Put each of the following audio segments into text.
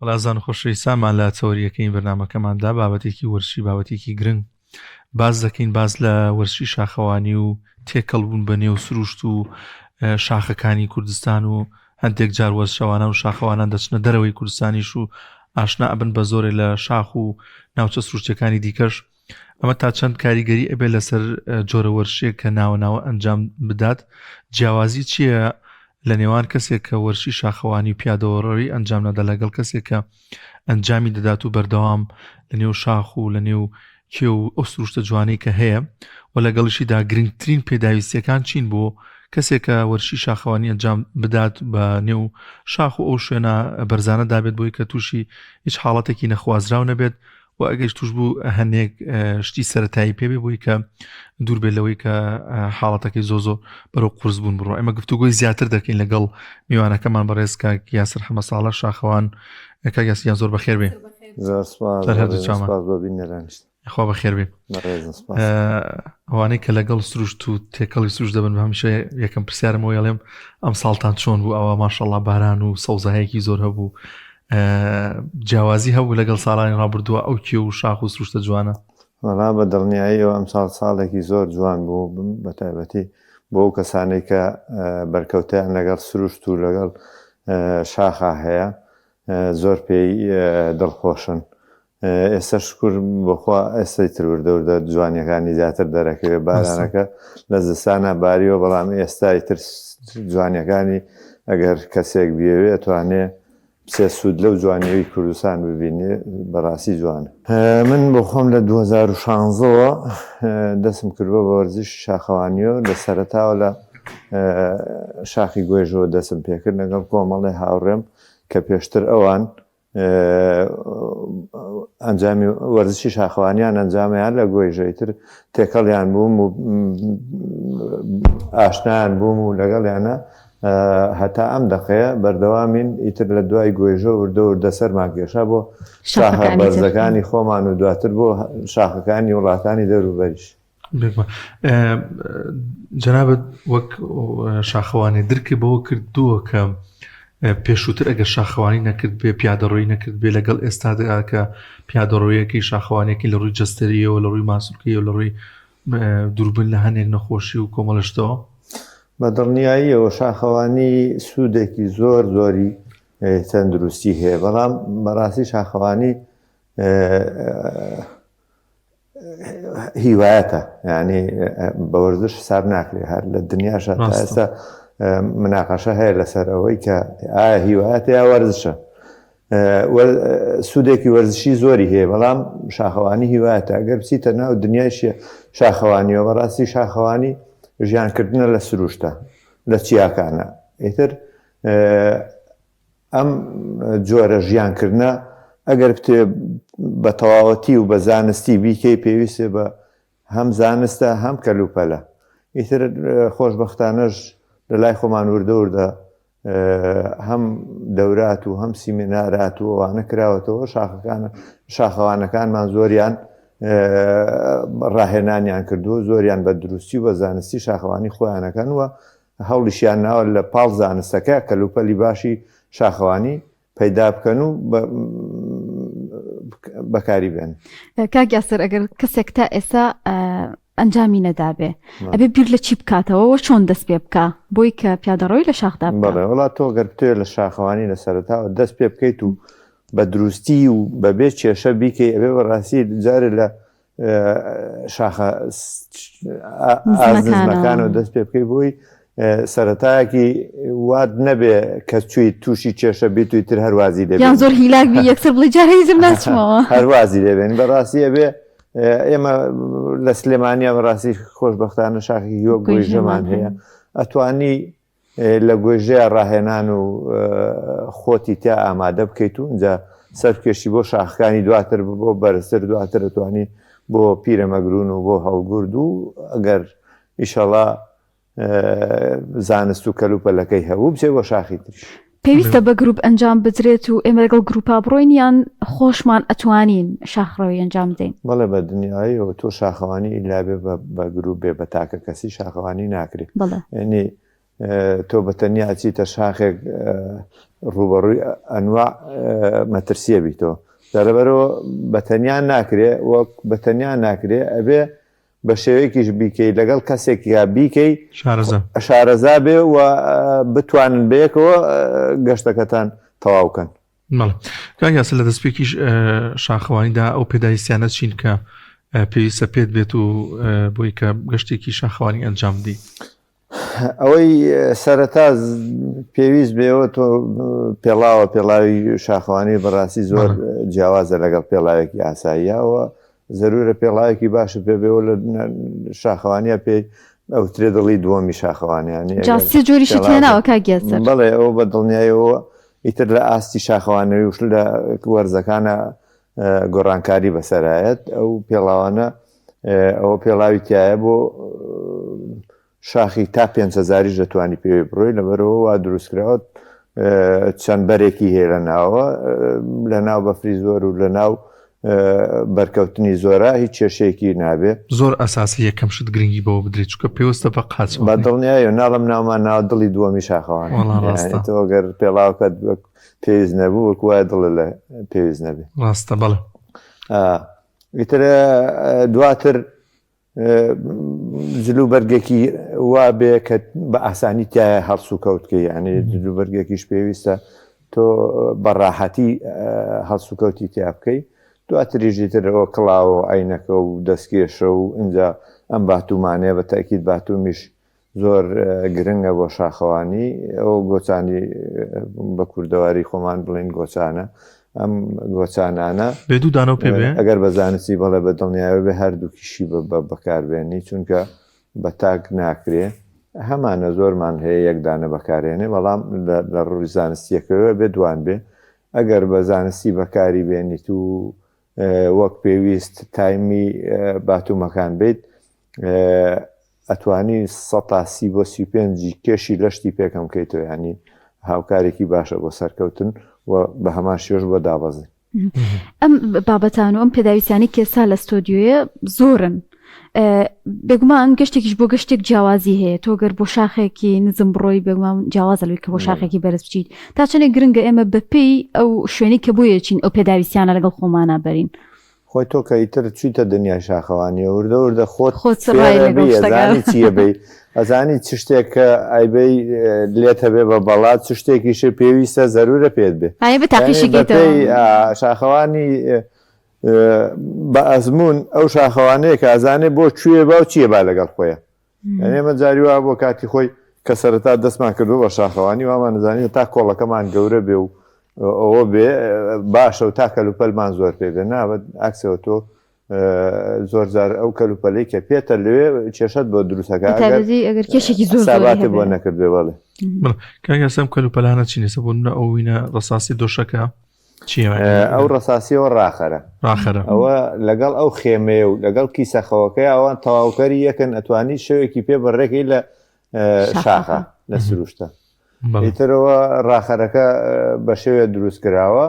وەڵازان خۆشەویستانمان لە چاوەریەکەی بەرنامەکەماندا بابەتێکی وەرشی بابەتێکی گرنگ باز دەکەین باز لە وەرشی شاخەوانی و تێکەڵبوون بە نێو سروشت و شاخەکانی کوردستان و هەندێک جار وەرشەوانە و شاخەوانان دەچنە دەرەوەی کوردستانیش و ئاشنا ئەبن بە زۆرێ لە شاخ و ناوچە سروشتەکانی دیکەش. ئەمە تا چەند کاریگەری ئەبێ لەسەر جۆرە وەرشێک کە ناوە ئەنجام بدات. جیاوازی چییە لە نێوان کەسێک کە وەرشی شاخەوانی و پیادەوەڕەوی ئەنجام نەدا لەگەڵ کەسێک کە ئەنجامی دەدات و بەردەوام لە نێو شاخ و لە نێو کێ و ئەو سروشتە جوانەی کە هەیە و لەگەڵشیدا گرنگترین پێداویستیەکان چین بۆ کەسێک کە وەرشی شاخەوانی ئەنجام بدات بە نێو شاخ و ئەو شوێنە بەرزانە دابێت بۆی کە تووشی هیچ حاڵەتێکی نەخوازراو نەبێت و ئەگەیش توش بوو هەندێک شتی سەرەتایی پێبێ بۆی کە دوور بێت لەوەی کە حاڵەتەکەی زۆ بەرەو قورس بوون بڕۆ. ئێمە گفتوگۆی زیاتر دەکەین لەگەڵ میوانەکەمان بەڕێز کاک یاسر حەمە ساڵە شاخەوان. کاک یاسریان زۆر بەخێر بێ. خوا بەخێر بێ. ئەوانەی کە لەگەڵ سروشت و تێکەڵی سروشت دەبن هەمیشە یەکەم پرسیارمەوە ئەڵێم ئەم ساڵتان چۆن بوو؟ ئەوە ماشەڵڵا باران و سەوزایەکی زۆر هەبوو، جیاوازی هەبوو لەگەڵ ساڵانی ڕابردووە ئەو کێ و شاخ و سروشتە جوانە؟ وەڵا بە دڵنیاییەوە ئەم ساڵێکی زۆر جوان بوو بە تایبەتی بۆ ئەو کەسانەی کە بەرکەوتیان لەگەڵ سروشت و لەگەڵ شاخە هەیە زۆر پێی دڵخۆشن. ئێستا شکر بەخوا ئێستای تروردەوردە جوانیەکانی زیاتر دەرەکەوێت. بارانەکە لە زستانە باریەوە، بەڵام ئێستای تر جوانیەکانی ئەگەر کەسێک بێوێ ئەتوانێ پسێ سوود لەو جوانیەوەی کوردستان ببینێ بەڕاستی جوانە. من بۆ خۆم لە 2016ەوە دەستم کردووە بە وەرزش شاخەوانیەوە. لە سەرەتاوە لە شاخی گوێژەوە دەستم پێکرد لەگەڵ کۆمەڵی هاوڕێم کە پێشتر ئەوان ئەنجامی وەرزشی شاخەوانیان ئەنجامیان لە گوێژەیتر تێکەڵیان بووم و ئاشنایان بووم و لەگەڵیانە هەتا ئەم دەقەیە بەردەوامین ئیتر لە دوای گوێژە وردە سەرمان کێشا بۆ شاخە بەرزەکانی خۆمان و دواتر بۆ شاخەکانی وڵاتانی دەوروبەریش. جەنابەت وەک شاخەوانی درکی بەوە کردووە کە پێشووتر ئەگەر شاخەوانی نەکرد بێ پیادەڕۆی نەکرد بێ لەگەڵ ئێستادا کە پیادەڕۆیەکی شاخەوانێکی لە ڕووی جەستەریەوە لە ڕووی ماسوولکیەوە لە ڕووی دووربن لە هەندێک نەخۆشی و کۆمەڵشتەوە بە دڵنیاییەوە شاخەوانی سوودێکی زۆری تەندروستی هەیە، بەڵام بەڕاستی شاخەوانی هیوایەتە، یعنی بە وەرزش حساب ناکرێت. هەر لە دنیاشە تا ئێستا مناقەشە هەیە لەسەر ئەوەی کە ئایا هیوایەتە یا وەرزشە. سوودێکی وەرزشی زۆری هەیە، بەڵام شاخەوانی هیوایەتە. ئەگەر بچیتە ناو دنیای شاخەوانیەوە بەڕاستی شاخەوانی ژیانکردنە لە سروشتە لە چیاکانە. ئیتر ئەم جۆرە ژیانکردنە ئەگەر بتێ بە تەواوەتی و بە زانستی بیکەی پێویستێ بە هەم زانستە هەم کەلوپەلە. ئیتر خۆشبەختانەش لە لای خۆمان وردە هەم دەورات و هەم سیمینارات و ئەوانە کراوەتەوە. شاخەوانەکانمان زۆریان ڕاهێنانیان کردووە، زۆریان بە دروستی و بە زانستی شاخەوانی خۆیانەکەن وە هەوڵیشیان ناوە لە پاڵ زانستەکە کەلوپەلی باشی شاخەوانی پەیدا بکەن و بەکاری بێن. کاک یاسر، ئەگەر کەسێک تا ئێستا ئەنجامی نەدابێ ئەبێ بیر لە چی بکاتەوە چۆن دەست پێ بکە بۆی کە پیادەڕۆی لە شاخدا بکە؟ بەڵێ وڵات تۆ گەر بتوێ لە شاخەوانی لە سەرەتاوە دەست پێ بکەیت و بە دروستی و بەبێ کێشە بیکەی ئەبێ بەڕاستی جارێ لە شاخە ئازمەکانەوە دەست پێ بکەی بۆی سەرەتایەکی وات نەبێ کە چووی تووشی کێشە بیت و تر هەروازی دەبێت یان زۆر هیلاک بی یەکسەر بڵێ جارە هیزم ناچمەوە هەروازی دەبێن. بەڕاستی ئەبێ ئێمە لە سلێمانیا بەڕاستی خۆشبەختانە شاخی یۆ گوێژەمان هەیە، ئەتوانی لە گوێژەیە ڕاهێنان و خۆتی تا ئامادە بکەیت و اینجا سەرکێشی بۆ شاخەکانی دواتر بۆ بەرزتر دواتر ئەتوانی بۆ پیرەمەگرون و بۆ هەڵگورد و ئەگەر ئیشەڵا زانست و کەلوپەلەکەی هەبوو بچێ بۆ شاخی تریش. پێویستە بە گروپ ئەنجام بجرێت و ئێمە لەگەڵ گروپا بڕۆین یان خۆشمان ئەتوانین شاخڕەوەی ئەنجام بدەین؟ بەڵێ بە دنیاییەوە تۆ شاخەوانی ئیلابێ بە گروپ بێ بە تاکە کەسی شاخەوانی ناکرێت. بەڵێ یعنی تۆ بەتەنیا ئەچیتە شاخێک ڕوبەڕووی ئەنواع مەترسیە بیتەوە لەبەرەوە بەتەنیان ناکرێ وەک بەتەنیان ناکرێ ئەبێ بە شێوەیەکیش بیکەی لەگەڵ کەسێکیا بیکەی شارەزا بێ و بتوانن بەیەکەوە گەشتەکەتان تەواوکەن. کاگیاسە لە دەستپێکیش شاخەوانیدا ئەو پێداویستیانە چین کە پێویستە پێت بێت و بۆی کە گەشتێکی شاخەوانی ئەنجام دی. ئەوەی سەرەتا پێویست بێەوە تۆ پێڵاوی شاخەوانی بەڕاستی زۆر جیاوازە لەگەڵ پێڵاوێکی ئاساییەوە زەرورە پێڵاوێکی باشە پێ بێەوە لە شاخەوانیە پێی ئەوترێ دڵی دووەمی شاخەوانیانی جاسی جۆریشی تێناوە کاگیاسە بەڵێ ئەوە بە دڵنیایەوە ئیتر لە ئاستی شاخەوانەوەی وش لە وەرزەکانە گۆڕانکاری بەسەرایەت ئەو پێڵاوانە ئەوە پێڵاوی تایە بۆ شاخی تا 5,000 دەتوانی پێوی بڕۆی لەبەرەوە وا دروستکراوە چەند بەرێکی هەیە لە ناوە لە ناو بەفری زۆر و لە ناو بەرکەوتنی زۆرە هیچ کێشەیەکی نابێ زۆر ئەساسی یەکەم شت گرنگی بەوە بدرێت چکە پێوەستە بە قاچ بە دڵنیایە ناڵم ناومان ناو دڵی دووەمی شاخەوان تۆگەر پێڵاوکەت پێویست نەبوو وەک وایە دڵ لە پێویست نەبێ ڕاستە بەڵێ ئیترە دواتر جلو بەرگێکی وا بێ کە بە ئاسانی تایە هەڵس و کەوتکەی یعنی جلو بەرگێکیش پێویستە تۆ بەڕاحەتی هەڵس و کەوتی تیا بکەی دواتریژی ترەوە کڵاوە ئاینەکە و دەستکێشە و اینجا ئەم باتومانەیە بە تاکید باتومیش زۆر گرنگە بۆ شاخەوانی ئەو گۆچانی بە کوردەواری خۆمان بڵین گۆچانە ئەم گۆچانانە بێدوو دانەوە پێ بێ ئەگەر بەزانستی بەڵێ بە دڵنیاوە بێ هەردووکیشی بەکاربێنی چونکە بە تاک ناکرێ هەمانە زۆرمان هەیە یەکدانە بەکارێنێ بەڵام لە ڕووی زانستیەکەوە بێ دوان بێ ئەگەر بە زانستی بەکاری بێنیت و وەک پێویست تایمی باتومەکان بیت ئەتوانی 130 بۆ 35 کێشی لەشتی پێکەم کەیتەوە ینی هاوکارێکی باشە بۆ سەرکەوتن و بە هەمان شێش بۆ دابەزی ئەم بابەتان و ئەم پێداویستانی کێسا لە ستۆدیۆیە زۆرن بێگومان گەشتێکیش بۆ گەشتێک جیاوازی هەیە تۆ گەر بۆ شاخێکی نزم بڕۆی بێگومان جیاوازەلوی کە بۆ شاخێکی بەرز بچیت تا چەندێک گرنگە ئێمە بەپێی ئەو شوێنی کە بۆ یەچین ئەو پێداویستیانە لەگەڵ خۆمانە بەرین خۆی تۆ کە ئیتر چیتە دنیای شاخەوانی وردە وردە خۆت سڕای چیە بێ ئەزانی چ شتێک کە ئایبەی لێت هەبێ بە بەڵات چ شتێکیشە پێویستە زەرورە پێت بێ بە تاقیشێکیتەوە شاخەوانی بە ئەزمون ئەو شاخەوانەیە کە ئازانێ بۆ کوێ با و چییە با لەگەڵ خۆیە ئەمە جاریوا بۆ کاتی خۆی کە سەرەتا دەستمان کردو بە شاخەوانی وامان نزانێت تا کۆڵەکەمان گەورە بێ و ئەوە بێ باشە و تا کەلوپەلمان زۆر پێ بێ نابەت ئاکسەوە تۆ زۆر جار ئەو کەلوپەلەی کە پێتە لەوێ کێشت بۆ دروستەکە ئەگەر کێشێکی زۆر ساباتێ بۆ نەکرد بێ بەڵێ کاگەسەم کەلوپەلانە چینێسە بۆ ئەو وینە ڕساسی دۆشەکە ئەو ڕساسیەوە ڕاخەرە ئەوە لەگەڵ ئەو خێمەیە و لەگەڵ کیسەخەوەکەی ئەوان تەواوکەری یەکەن ئەتوانی شەوێکی پێ بەڕێکەی لە شاخە لە سروشتە ئیترەوە ڕاخەرەکە بە شێوێ دروست کراوە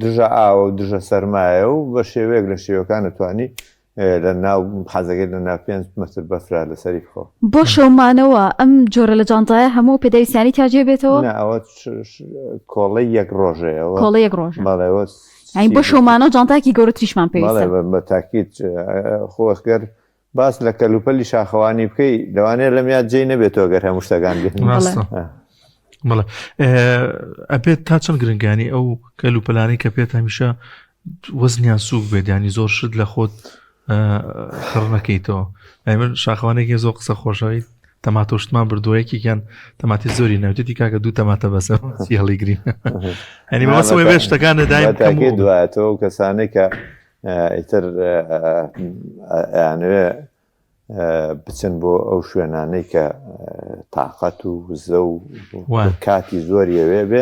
دژە ئاوە و دژە سەرمایە و بە شێوەیەک لە شێوەکان ئەتوانی لە ناو حەزەکەی لە ناو 5 مەتر بەفرا لەسەری خۆ بۆ شەومانەوە ئەم جۆرە لە جانتایە هەموو پێداویستیانی تاجێ بێتەوە ئەوە کۆڵی یەک ڕۆژەیەوە کۆڵی یەک ڕۆژ بەڵێەوە بۆ شەومانە جانتاکی گەورەتریشمان پێویستە بە تاکید خۆسگەر باس لە کەلوپەلی شاخەوانی بکەی لەوانەیە لە میاد جێی نەبێتەوە گەر هەموو شتەکان بێت بەڵێ ئەبێت تا چەند گرنگانی ئەو کەلوپەلانی کە پێت هەمیشە وەزنیان سووک بێت ینی زۆر شت لە خۆت خڕ نەکەیتەوە من شاخەوانێکی زۆر قسە خۆشەوی تەماتۆشتمان بردووەیەکیان تەماتی زۆری نەوتێتی کاکە دوو تەماتە بەسە هەڵی گرین ئەنی مەوەسەوەی بێ شتەکانە دایم دوایەتەوە کەسانێک کە ئیتر یانوێ بچن بۆ ئەو شوێنانەی کە تااقەت و زە و کاتی زۆریەوێ بێ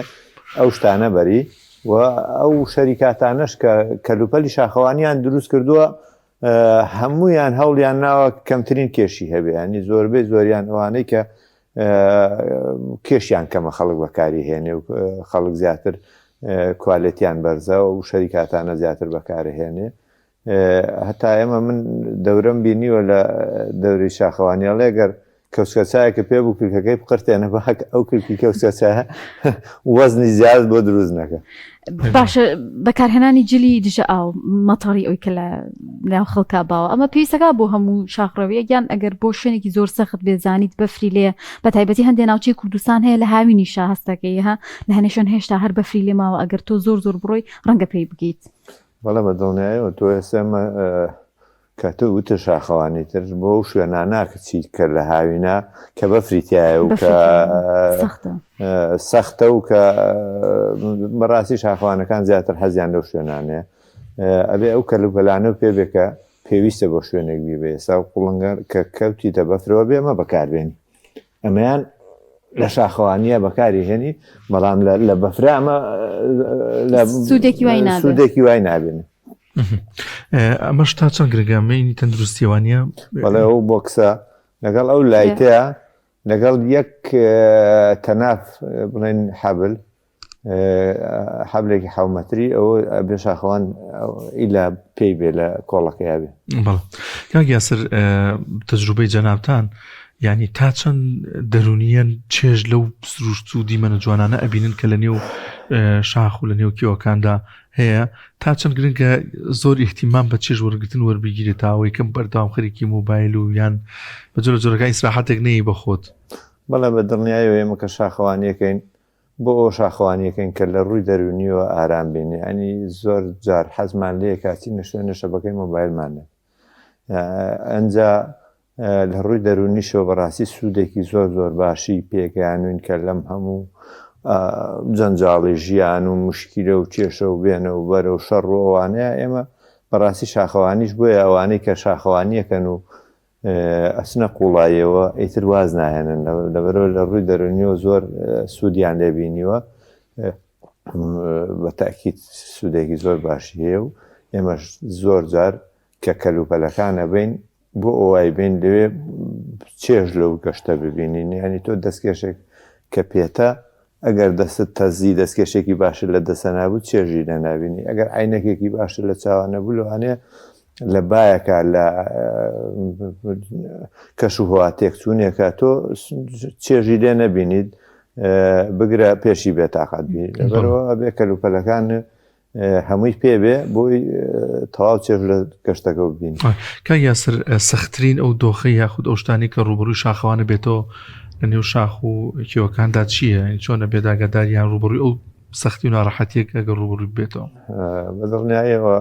ئەو شتانە بەری و ئەو شەریکاتانەش کە کەلوپەلی شاخەوانیان دروست کردووە هەمویان هەوڵیان ناوە کەمترین کێشی هەبێ ینی زۆربەی زۆریان ئەوانەی کە کێشیان کەمە خەڵک بەکاری هێنێ و خەڵک زیاتر کوالێتیان بەرزە و شەریکاتانە زیاتر بەکارهێنێ هەتا ئێمە من دەورەم بینیوە لە دەوری شاخەوانیاڵێ گەر کەوسکەچایەکە پێ بوو کلکەکەی بقرتێنە باک ئەو کلکی کەوسکەچایە وەزنی زیاد بۆ دروست نەکە. باشە بەکارهێنانی جلی دژە ئاو مەتەڕی ئەوی کە لە ناو خەڵکا باوە ئەمە پێویستەکە بۆ هەموو شاخڕەوەیە یان ئەگەر بۆ شوێنێکی زۆر سەخت بێزانیت بەفری لێ بە تایبەتی هەندێک ناوچەی کوردستان هەیە لە هاوینی شا هەستەکەی ها لە هەنێشون هێشتا هەر بەفری لێ ماوە ئەگەر تۆ زۆر بڕۆی ڕەنگە پێی بگەیت. بەڵێ بە دڵنیایەوە تۆ ئێسێمە کە تۆ وتە شاخەوانی تر بۆ شوێناناکە چیت کرد لە هاوینە کە بەفریتایە و کە سەختە و کە بەڕاستی شاخەوانەکان زیاتر حەزیان لەو شوێنانەیە ئەبێ ئەو کەلوپەلانە و پێبێکە پێویستە بۆ شوێنێک بیبێ ئێستا قوڵنگەر کە کەوتیتە بەفرەوە بێمە بەکاربێنی ئەمەیان لە شاخەوانیە بەکاری هێنی بەڵام لە بەفرە ئەمە سوودێکی وای نابێنێ. ئەمەش تا چەند گرگامەینی تەندروستیوانە بەڵێ ئەو بۆکسە لەگەڵ ئەو لایتەیە لەگەڵ یەک تەناف بڵێن حەبلێکی حومەتری ئەوە بێ شاخەوان ئیلا پێی بێ لە کۆڵەکەیا بێ. بەڵ کاک یاسر تەجروبەی جەنابتان یعنی تا چەند دەرونیەن چێژ لەو سروشت و دیمەنە جوانانە ئەبینن کە لە نێو شاخ و لە نێو کیۆکاندا هەیە تا چەند گرنگە زۆر احتیمام بە چێژ وەرگتن وەربگیرێت تاوەی کەم بەردەوام خەریکی موبایل و یان بە جۆرە جۆرەکان ئیسراحەتێک نەیە بە خۆت. بەڵێ بە دڵنیایەوە ئێمە کە شاخەوانیەکەین بۆ ئەو شاخەوانیەکەین کە لە ڕووی دەرونیەوە ئارام بێنێ ئەنی زۆر جار حەزمان لێ کاتی نەشوێنە شەبەکەی مۆبایلمانە ئەنجا لە ڕووی دەرونیشەوە بەڕاستی سوودێکی زۆر باشی پێکیانوین کە لەم هەموو جەنجاڵی ژیان و مشکیلە و کێشە و بێنە و بەرە و شەڕ و ئەوانەیە ئێمە بەڕاستی شاخەوانیش بۆیە ئەوانەی کە شاخەوانیەکەن و ئەچنە قوڵایەوە ئیتر واز ناهێنن لەبەرەوە لە ڕووی دەرونیەوە زۆر سوودیان لێبینیوە بە تاکید سوودێکی زۆر باشی هەیە و ئێمەش زۆر جار کە کەلوپەلەکانە بین بۆ ئەوای بین لەوێ چێژ لەو گەشتە ببینین یعنی تۆ دەستکێشێک کە پێتە ئەگەر دەستت تەزی دەستکێشێکی باشە لە دەستە نابوو چێژی لە نابینی ئەگەر عینەکێکی باشە لە چاوانە بوو لەوانەیە لە بایەکە لە کەش و هەوا تێکچوونێکە تۆ چێژی لێ نەبینیت بگرە پێشی بێتاقەت بی لەبەرەوە ئەبێ کەلوپەلەکان هەمووی پێبێ بۆی تەواو چێژ لە گەشتەکە ببین. کاک یاسر سەختترین ئەو دۆخی یاخود ئەو شتانی کە ڕوبەڕووی شاخەوانە بێتەوە لە نێو شاخ و کیۆکاندا چییە چۆنە بێداگەداریان ڕوبەڕووی ئەو سەختی و ناڕەحەتیەک ئەگەر ڕوبەڕووی بێتەوە؟ بە دڵنیایەوە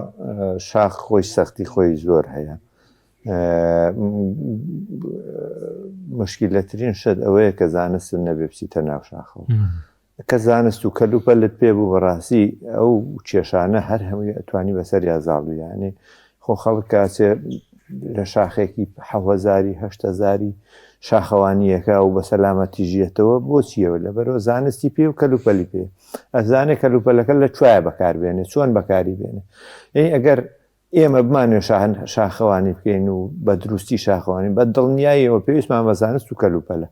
شاخ خۆی سەختی خۆی زۆر هەیە مشکلەترین شت ئەوەیە کە زانست نەبێ بچیتە ناو شاخەوە کە زانست و کەلوپەلت پێ بوو بەڕاستی ئەو کێشانە هەر هەمووی ئەتوانی بەسەر یازاڵ یعنی خۆ خەڵک کاتێ لە شاخێکی 1970 شاخەوانیەکە و بە سەلامەتی ژێتەوە بۆچیەوە لەبەرەوە زانستی پێ و کەلوپەلی پێ ئەزانێ کەلوپەلەکە لە کوایە بەکاربێنێ چۆن بەکاری بێنێ ئەگەر ئێمە بمانوێ شاخەوانی بکەین و بە دروستی شاخەوانی بە دڵنیاییەوە پێویستمان بە زانست و کەلوپەلە.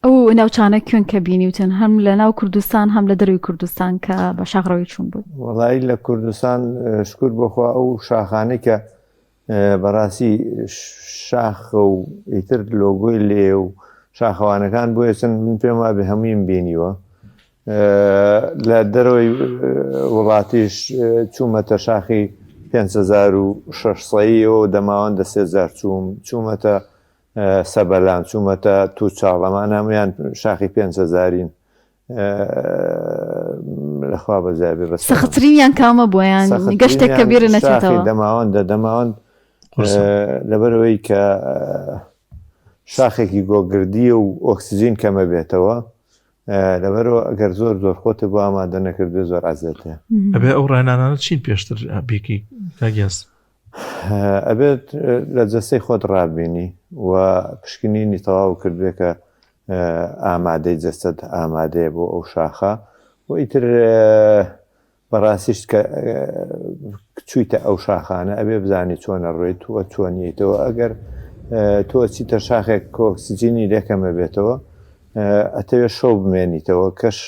ئەو ناوچانە کوێن کە بینیوتن هەم لە ناو کوردستان هەم لە دەروی کوردستان کە بە شاخڕەوەی چوون بوو؟ وەڵایی لە کوردستان شکر بۆخوا ئەو شاخانەی کە بەڕاستی شاخە و ئیتر لۆگۆی لێ و شاخەوانەکان بۆیە چەند پێم وابێ هەموویم بینیوە لە دەرەوەی وڵاتیش چوومەتە شاخی 5600ەوە دەماوەندە 3000 چوومەتە سەبەلان چوومەتە تووچاڵ ئەمان هەمویان شاخی 5000ین لەخوا بەزای بێ سەختترینیان کامە بۆیان گەشتێک کە بیرە نەچێتەوە دەماوەند لەبەرەوەی کە شاخێکی گۆگردیە و ئۆکسسیژین کەمە بێتەوە لەبەرەوە ئەگەر زۆر خۆتە بۆ ئامادە نەکردێ زۆر عەزەتە ئەبێ ئەو ڕێنانانە چین پێشتر بیکی کاگیاس ئەبێت لە جەستەی خۆت ڕابینی و پشکنینی تەواو کردوێ کە ئامادەی جەستت ئامادەیە بۆ ئەو شاخە و ئیتر بەڕاستیش کە چوویتە ئەو شاخانە ئەبێ بزانی چۆنە ڕێیت وە چۆنیتەوە ئەگەر تۆ چیتە شاخێک ئۆکسسیجینی لێکەمە بێتەوە ئەتەوێت شەو بمێنیتەوە کەش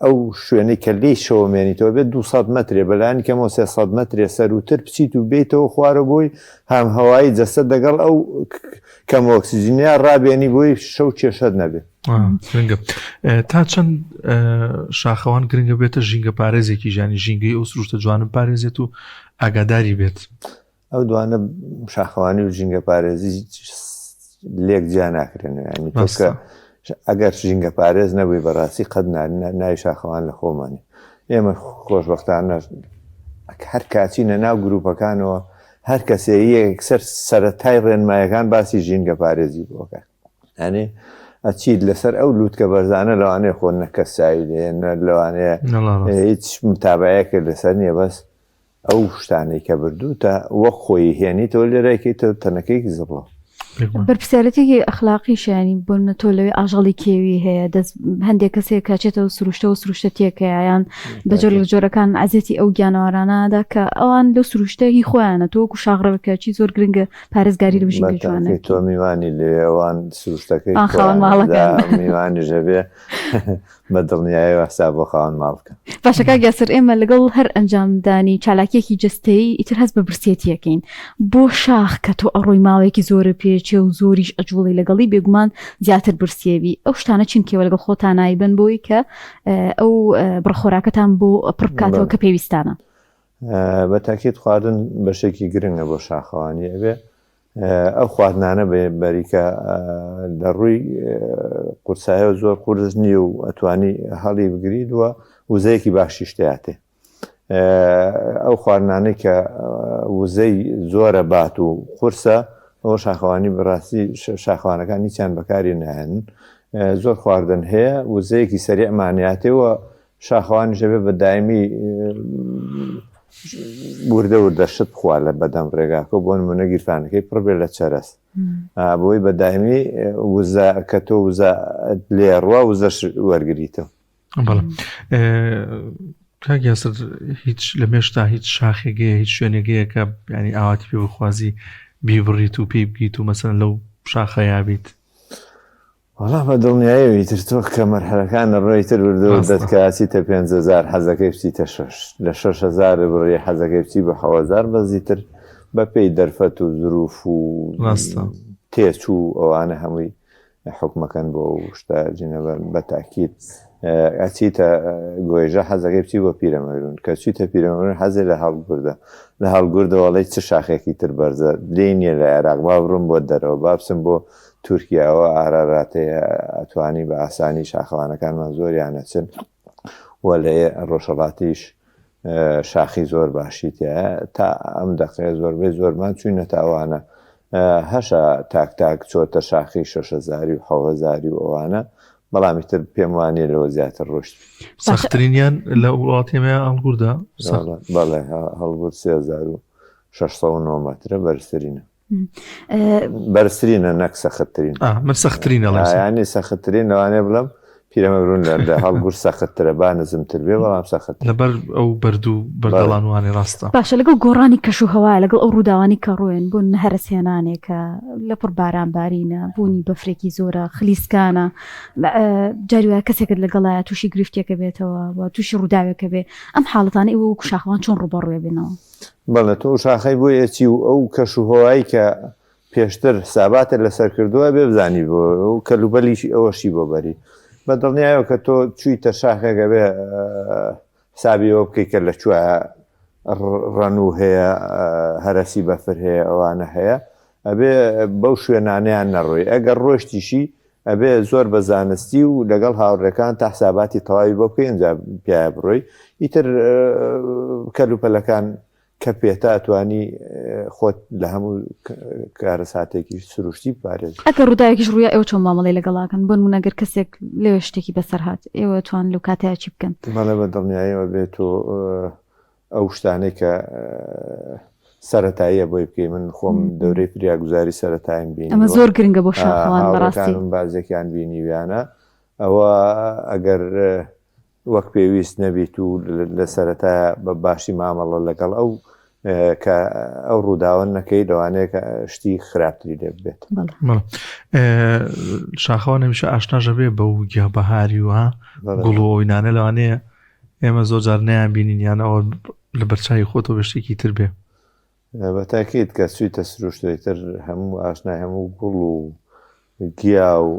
ئەو شوێنەی کە لێی شەوەمێنیتەوە بێت 200 مترێ بەلایەن کەمەوە 300 مترێ سەروتر بچیت و بێتەوە خوارە بۆی هەم هەوایی جەسەد دەگەڵ ئەو کەم ئۆکسیجینیا ڕابێنی بۆی شەو کێشەت نەبێت. گرنگە تا چەند شاخەوان گرنگە بێتە ژینگە پارێزێکی ژانی ژینگەی ئەو سروشتە جوانم پارێزێت و ئاگاداری بێت. ئەو دوانە شاخەوانی و ژینگە پارێزی لێک جیا ناکرێنەوە ینی تۆکە ئەگەر ژینگە پارێز نەبووی بەڕاستی قەت ناوی شاخەوان لە خۆمانی. ئێمە خۆشبەختانە هەر کاچینە ناو گروپەکانەوە هەر کەسێ یەکسەر سەرەتای ڕێنمایەکان باسی ژینگە پارێزی بۆکە ینی ئەچیت لەسەر ئەو لووتکە بەرزانە لەوانەیە خۆ نەکەسایی لێنە لەوانەیە هیچ متابعەیەکە لەسەر نییە بەس ئەو شتانەی کە بردوو تا وەک خۆی هێنیتەوە لێرەکەیتە تەنەکەیکی زبڵە. بەرپرسیارەتێکی ئەخلاقی شانی بۆ تۆ لەوێ ئاژەڵی کێوی هەیە هەندێک کەسێک کاچێتەوە سروشتە و سروشتە تێکەیان بەجۆر لە جۆرەکان عزیەتی ئەو گیانەوارانەدا کە ئەوان لەو سروشتەهی خۆیانە تۆکو شاغڕەکەچی زۆر گرنگە پارێزگاری لە ژینگە جوانە. تۆ میوانی لێوان سروشتەکەی خاوەن ماڵەکان میوانی ژەبێ بە دڵنیایەوە حساب بۆ خاوەن ماڵکە. باشەکە گیاسەر ئێمە لەگەڵ هەر ئەنجامدانی چالاکیەکی جستەیی ئیتر هەست بە برسێتیەکەین بۆ شاخ کە تۆ ئەڕۆی ماوەیەکی زۆرە پێچێ و زۆریش ئەجوڵی لەگەڵی بێگومان زیاتر برسێوی ئەو شتانە چینکەوە لەگەڵ خۆتانایی بن بۆی کە ئەو بڕخۆراکەتان بۆ پڕبکاتەوە کە پێویستانە. بە تاکیت خواردن بەشێکی گرنگە بۆ شاخەوانی ئەبێ ئەو خواردنانە بەریکە لە ڕووی قورسایە زۆر قورس نییە و ئەتوانی هەڵی بگریت وە وزەیەکی باشی شتیاتێ. ئەو خواردنانەی کە وزەی زۆرە بات و قورسە ئەو شاخەوانی بەڕاستی شاخەوانەکان هیچیان بەکاری نایەن زۆر خواردن هەیە وزەیەکی سەریعمانیاتێەوە شاخەوانی ژەبێ بە دایمی وردە شت خوا لە بەدەم ڕێگاکە بۆ نمونە گیرفانەکەی پڕبێ لە چەرەست بۆی بەدایمی وزە کە تۆ وزە لێڕوە وزەش وەرگریتەوە. کاگیاسر هیچ لە مێشتا هیچ شاخێگەیە هیچ شوێنێگەیە کە ینی ئاواتی پێ بخوازی بیبڕیت و پێی بگیت و مەسەن لەو شاخە یابیت. وەڵا بە دڵنیایەوی تر تۆ کە مەرحەلەکانە ڕۆیتر وردەوە دەتکاچیتە 5,000 حەزەکەی بچیتە 6 لە 6,000 بڕێ حەزەکەی بچی بە 7,000 بەزیتر بە پێی دەرفەت و زروف و تێچ و ئەوانە هەمووی حکومەکەن بۆ شتە جنەبە بە تاکید ئەچیتە گۆیژە حەزەکەی بچی بۆ پیرەمەرون کە چیتە پیرەمەرون حەزێ لە هەڵگوردە لە هەڵگوردە وەڵی چ شاخێکی تر بەرزە لێ نییە لە عێراق با بڕم بۆ دەرەوە بابسم بۆ تورکیاوە ئاراراتەیە ئەتوانی بە ئاسانی شاخەوانەکانمان زۆریانە چن وە لە ڕۆژەڵاتیش شاخی زۆر باشی تایە تا ئەم دەقەیە زۆربەی زۆرمان چوینە تاوانە هەشە تاک چۆتە شاخی 6,000 و 7,000 و ئەوانە بەڵامی تر پێم وانێ لەوە زیاتر ڕۆشت. سەختترینیان لە وڵاتیمەیە هەڵگوردە بەڵێ هەڵگورد 3,609 مەترە بەرزترینە بەرزترینە نەک سەختترین من سەختترینە ینی سەختترین لەوانێ بڵم پیرەمەرون لە هەڵگورد سەختترە با نزمتر بێ بەڵام سەخت لەبەر ئەو بەردوو بەردەڵانوانی ڕاستە. باشە لەگەڵ گۆڕانی کەش و هەوای لەگەڵ ئەو ڕووداوانی کە ڕۆێن بوون هەرسێنانێکە لە پڕ بارانبارینە بوونی بەفرێکی زۆرە خلیسکانە جاریوە کەسێکت لەگەڵایە تووشی گرفتێکە بێتەوە و تووشی ڕووداوێکە بێ ئەم حاڵەتانە ئەوە وەکو شاخەوان چۆن ڕوبەڕوێ بێنەوە. بەڵێ تۆ شاخەی بۆ یەچی و ئەو کەش و هەوایی کە پێشتر ساباتە لەسەر کردووە بێ بزانی بۆ ئەو کەلوبەلیشی ئەوەشی بۆ بەری بە دڵنیایەوە کە تۆ چوویتە شاخێکە بێ سابیەوە بکەیت کە لە کوێ ڕەنوو هەیە هەرسی بەفر هەیە ئەوانە هەیە ئەبێ بەو شوێنانیان نەڕۆی ئەگەر ڕۆشتیشی ئەبێ زۆر بە زانستی و لەگەڵ هاوڕێکان تا حساباتی تەواوی بۆ بکەی ئەنجا پیاە بڕۆی ئیتر کەلوپەلەکان کە پێتا ئەتوانی خۆت لە هەموو کارە ساتێکی سروشتی پارێز. ئەگە ڕووداوێکیش ڕوویە ئێوە چۆن مامەڵی لەگەڵاکەن بۆ نمونە ئەگەر کەسێک لێوە شتێکی بەسەر هات ئێوە توان لەو کاتەیە چی بکەن؟ بەڵێ بە دڵنیاییەوە بێت و ئەو شتانەی کە سەرەتاییە بۆی بکەی من خۆم دەورەی فریاگوزاری سەرەتایم بینی ئەمە زۆر گرنگە بۆ شاخەوان بەڕاستی بازێکیان بینیویانە ئەوە ئەگەر وەک پێویست نەبیت و لە سەرەتایە بە باشی مامەڵە لەگەڵ ئەو کە ئەو ڕووداوە نەکەی لەوانەیە کە شتی خراپتری لێ بێت. شاخەوە نەمیشە ئاشناژە بێ بە و گیاهبەهاری وها گوڵ و ئەوینانە لەوانەیە ئێمە زۆر جار نەیان بینین یان ئەوە لە بەرچاوی خۆتەوە بەشتێکی تر بێ. بەتاکید کە چوویتە سروشتەوەی تر هەموو ئاشنای هەموو گوڵ و گیا و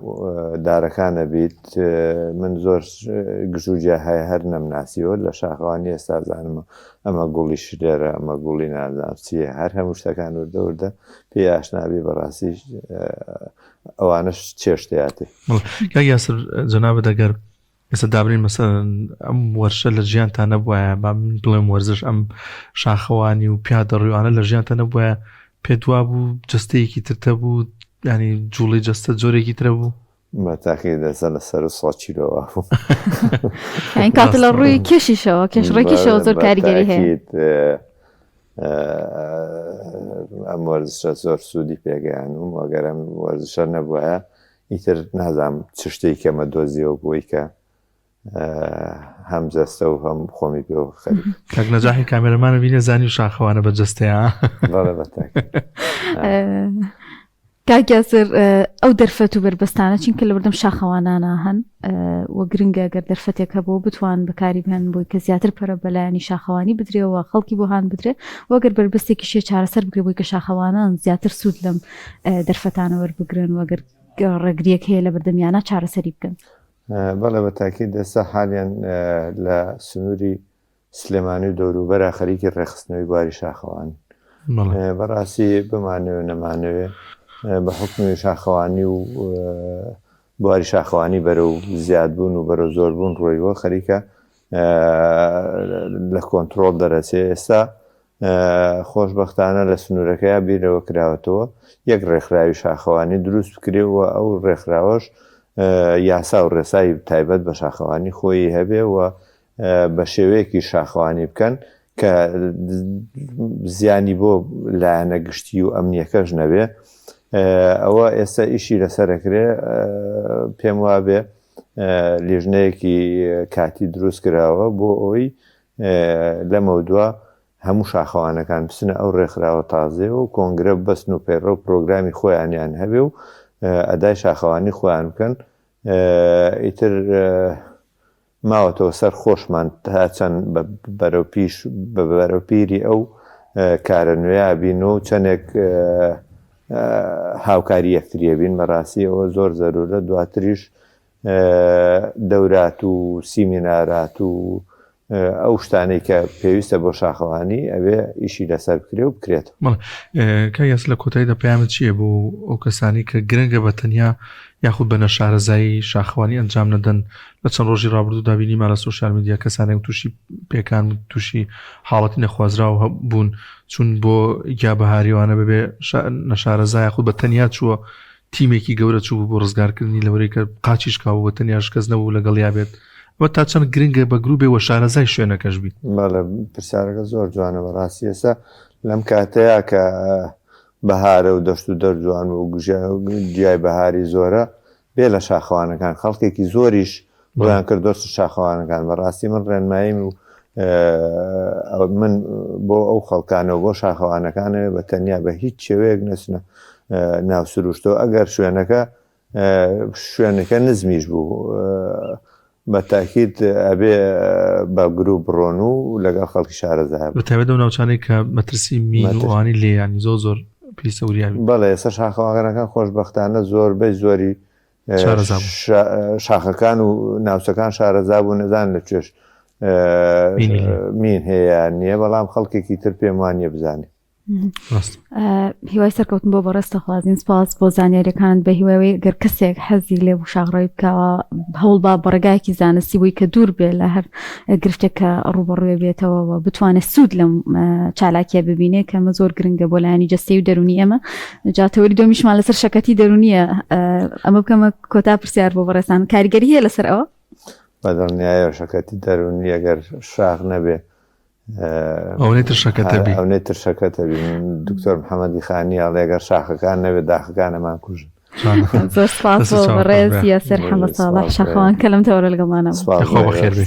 دارەکانە بیت. من زۆر گژوجیا هەیە هەر نەمناسیەوە لە شاخەوانی ئێستا زانمە ئەمە گوڵی شرێرە ئەمە گوڵی نازانم چیە، هەر هەموو شتەکان وردەوردە پێی ئاشنابی بەڕاستی ئەوانش چێشتیاتی. یاسر جەنابە دەگەر ئێستا دابرین مەسەڵەن ئەم وەرشە لە ژیانتان نەبووایە با بڵێم وەرزش ئەم شاخەوانی و پیادەڕێوانە لە ژیانتان نەبووایە پێ دوا بوو جستەیەکی ترتە بوو ینی جوڵی جەستە جۆرێکی ترە بوو؟ بەتاکید دەسە لە سەر 100 کیلۆوە بوو. این کاتە لە ڕووی کێشیشەوە کێشڕێکیشەوە زۆر کاریگەری هەیە. ئەم وەرزشە زۆر سوودی پێگەیان و ئەگەر ئەم وەرزشە نەبووایە ئیتر نازانم چ شتێک کەمە دۆزیەوە بووی کە هەم جەستە و هەم خۆمی پێوە خەریک. کاک نەجاحی کامێرەمانە بینێ زانی و شاخەوانە بە جەستەیە. بەڵێ بەتاکید. کاک یاسر ئەو دەرفەت و بربەستانە چینکە لە بەردەم شاخەوانانە هەن وە گرنگە گەر دەرفەتێک هەبوو بتوان بەکاری بهێن بۆی کە زیاتر پەرە بەلایانی شاخەوانی بدرێەوە خەڵکی بۆ هاان بدرێ وەگەر بربەستێکیشێ چارەسەر بگرێ بۆی کە شاخەوانان زیاتر سوود لەم دەرفەتانە وەربگرن وەگەر ڕێگریەک هەیە لە بەردەمیانە چارەسەری بکەن. بەڵێ بەتاکید ئێستا حالیان لە سنووری سلێمانی و دەوروبەرە خەریکی ڕێخستنەوەی بواری شاخەوان بەڕاستی بمانەوێ نەمانەوێ بە حکمی شاخەوانی و بواری شاخەوانی بەرە و زیادبوون و بەرە زۆربوون ڕۆیوە خەریکە لە کۆنتترۆل دەرەچێ. ئێستا خۆشبەختانە لە سنوورەکەی بیرەوە کراوەتەوە یەک ڕێکخراوی شاخەوانی دروست بکرێەوە ئەو ڕێکخراوەش یاسا و ڕێسایی تایبەت بە شاخەوانی خۆی هەبێ و بە شێوەیەکی شاخەوانی بکەن کە زیانی بۆ لایەنە گشتی و ئەمنیەکەش نەبێ. ئەوە ئێستا ئیشی لەسەرەکرێ پێم وابێ لیژنەیەکی کاتی دروست کراوە بۆ ئەوی لەمە دووە هەموو شاخەوانەکان بچنە ئەو ڕێکخراوە تازێ و کۆنگرە بەستن و پەیڕە و پرۆگرامی خۆیانیان هەبێ و ئەدای شاخەوانی خۆیان بکەن. ئیتر ماوەتەوە سەر خۆشمان تا چەند بەرەو پیری ئەو کارە نوێیا بینەوە و چەندێک هاوکاری یەکتریە بین. بەڕاستی ئەوە زۆر زەرورە. دواتریش دەورات و سیمینارات و ئەو شتانەی کە پێویستە بۆ شاخەوانی ئەوێ ئیشی لەسەر بکرێ و بکرێت. کاس لە کۆتاییدا پەیامت چییە بۆ ئەو کەسانی کە گرنگە بە تەنیا یاخود بە نەشارەزایی شاخەوانی ئەنجام نەدەن؟ لە چەند ڕۆژی ڕابردوو دابینیمان لە سۆشیال میدیا کەسانێک تووشی پێکان تووشی حاڵەتی نەخوازراوە بوون چون بۆ گیاهبەهاریوانە ببێ نەشارەزای یاخود بە تەنیا چووە تیمێکی گەورە چوو بۆ ڕزگارکردنی لەوەی کە قاچیش کاوە بە تەنیاش کەس نەبوو لەگەڵیا بێت. ئەوە تا چەند گرنگە بە گروپێ وە شارەزای شوێنەکەش بیت. بەڵێ پرسیارەکە زۆر جوانە. بەڕاستی ئێستا لەم کاتەیە کە بەهارە و دەشت و دەرجوان و گیای بەهاری زۆرە بێ لە شاخەوانەکان خەڵکێکی زۆریش بۆیان کردۆست شاخەوانەکان. بەڕاستی من ڕێنماییم و من بۆ ئەو خەڵکانەوە بۆ شاخەوانەکانەوە بە تەنیا بە هیچ شێوەیەک نەچنە ناو سروشتەوە. ئەگەر شوێنەکە نزمیش بوو بە تاکید ئەبێ بە گروپ بڕۆن و لەگەڵ خەڵکی شارەزا بەتایبەت ئەو ناوچانەی کە مەترسی مینوانی لێیانی زۆر پیسەوریابی. بەڵێ ئێستا شاخەوانەکان خۆشبەختانە زۆربەی زۆری شاخەکان و ناوچەکان شارەزا بوو. نەزان لە توێش مین هەیە نییە بەڵام خەڵکێکی تر پێم وانیە بزانێ. هیوای سەرکەوتن بۆ بەڕێستە خوازین سپاس بۆ زانیاریەکان بە هیوای گەر کەسێک حەزی لێ بوو شاغڕۆی بکەوە هەوڵ با بەڕێگایەکی زانستی بووی کە دوور بێ لە هەر گرفتێک کە ڕوبەڕوێ بێتەوە بتوانێت سوود لەم چالاکیە ببینێ کەمە زۆر گرنگە بۆ لایانی جەستەی و دەرونی ئەمە جاتەوەری دۆمیشمان لەسەر شەکەتی دەرونیە. ئەمە بکەمە کۆتا پرسیار بۆ بەڕێستان کاریگەری هەیە لەسەر ئەوە؟ بەدڵنیایە شەکەتی دەرونی ئەگەر شاخ نەبێ ئەوەی ترشەکەتەبی ئەوەی ترشەکەتەبی. دکتۆر محەممەدی خانی ئەڵێ ئەگەر شاخەکان نەبێت داخەکانەمان کوژن. زۆر سپاس بۆ بەڕێز یاسر حەمەد ساڵح شاخەوان کە لەم تەوەرە لەگەڵمانە. خۆ بەخێر بێ.